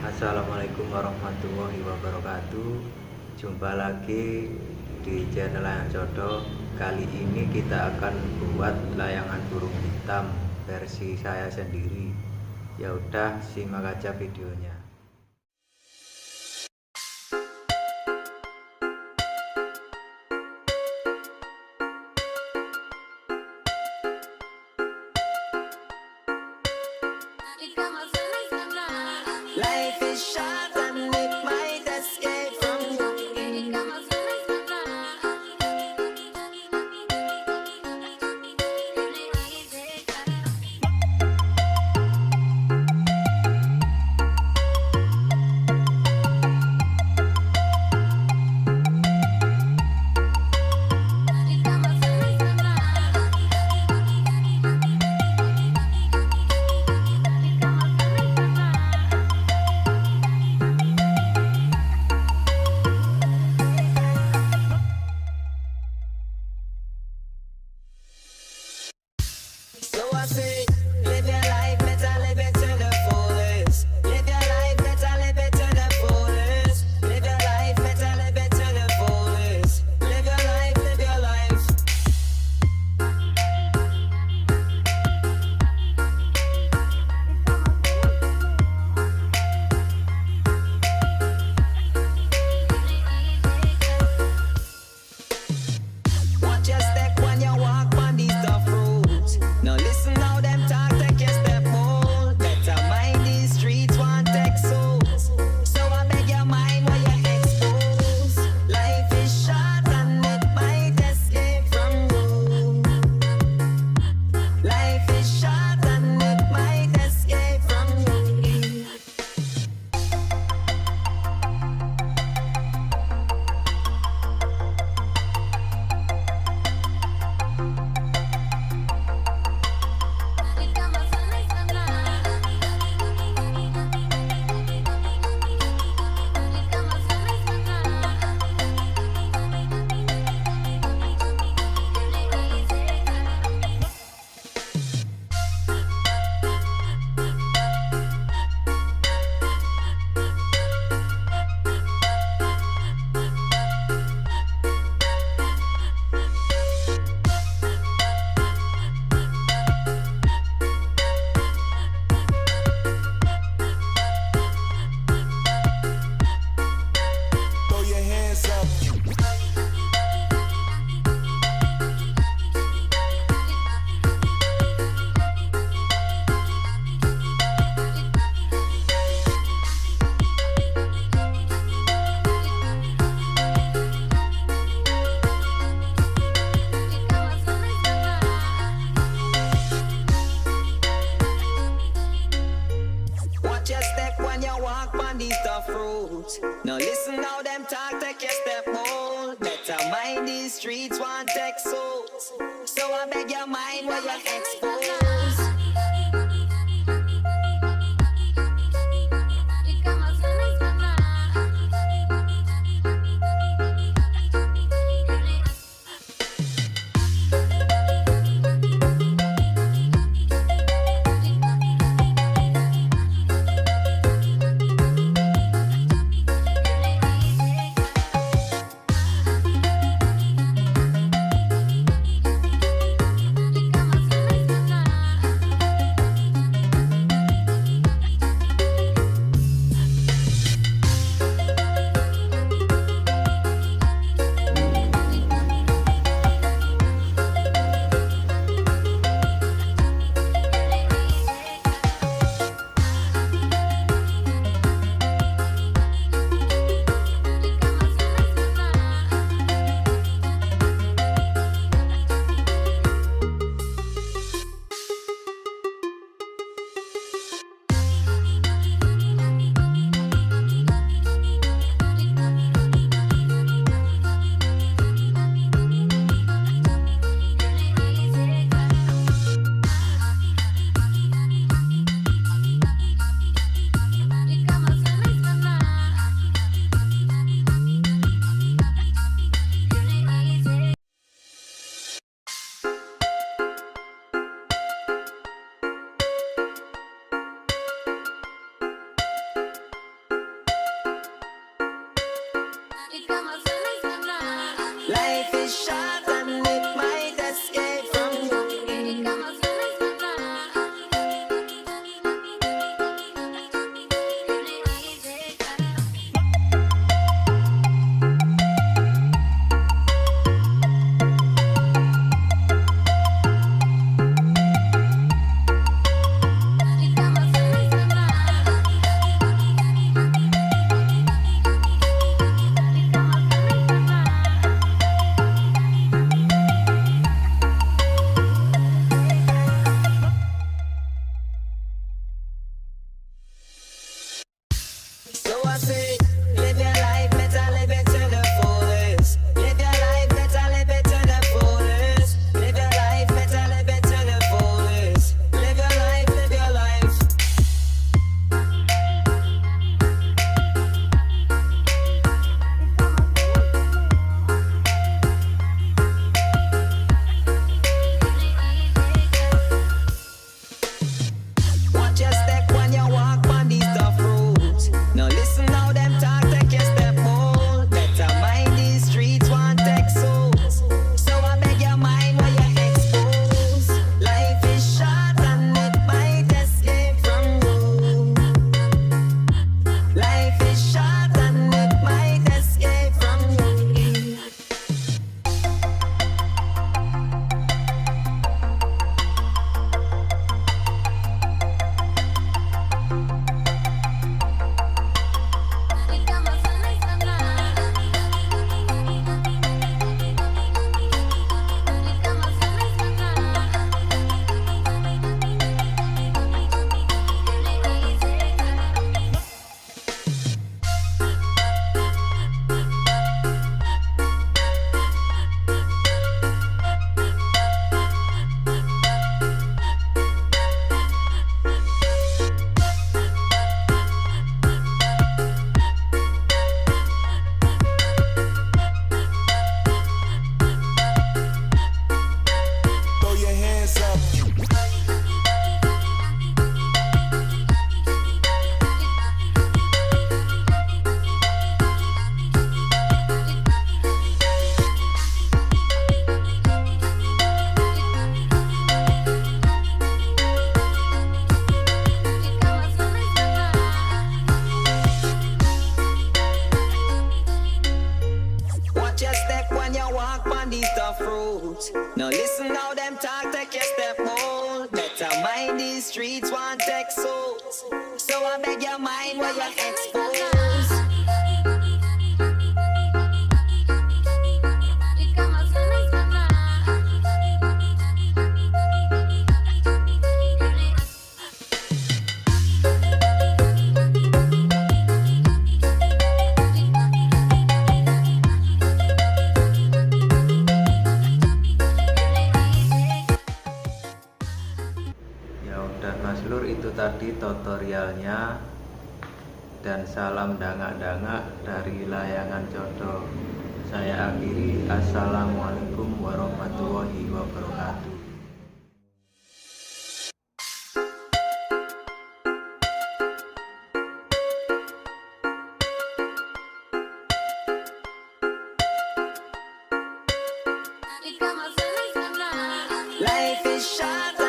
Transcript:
Assalamualaikum warahmatullahi wabarakatuh. Jumpa lagi di channel Layangan Jodoh. Kali ini kita akan buat layangan burung hitam versi saya sendiri. Ya udah, simak aja videonya. Life is short and it might escape from you. So I say, live your life better, live it to the fullest. Live your life better, live it to the fullest. Live your life better, live it to the fullest. Live your life, live your life. Watch your step when you walk on these tough roads. Now listen how them talk, take your step bold. Better mind these streets, want take souls. So I beg your mind while you expose. Life is short and it might escape from you. Life is short and it might escape from you. Throw your hands up. Watch your step when you walk on these tough roads. Now listen how them talk, take your step bold. Better mind these streets, want take souls. So I beg your mind while you expose. So I say, live your life, better live it to the fullest. Live your life, better live it to the fullest. Live your life, better live it to the fullest. Live your life, live your life. Watch your step when you walk on these tough roads. Now listen how them talk, take your step bold. Better mind these streets, want take souls. So I beg your mind while you expose. Life is short and it might escape from you. Life is short and it might escape from you. Throw your hands up. Watch your step when you walk on these tough roads. Now listen how them talk, take your step bold. Better mind these streets, want take souls. So I beg your mind while you expose. Ya udah Mas Lur, itu tadi tutorialnya, dan salam dangak-dangak dari layangan jodoh. Saya akhiri, assalamualaikum warahmatullahi wabarakatuh. Life is short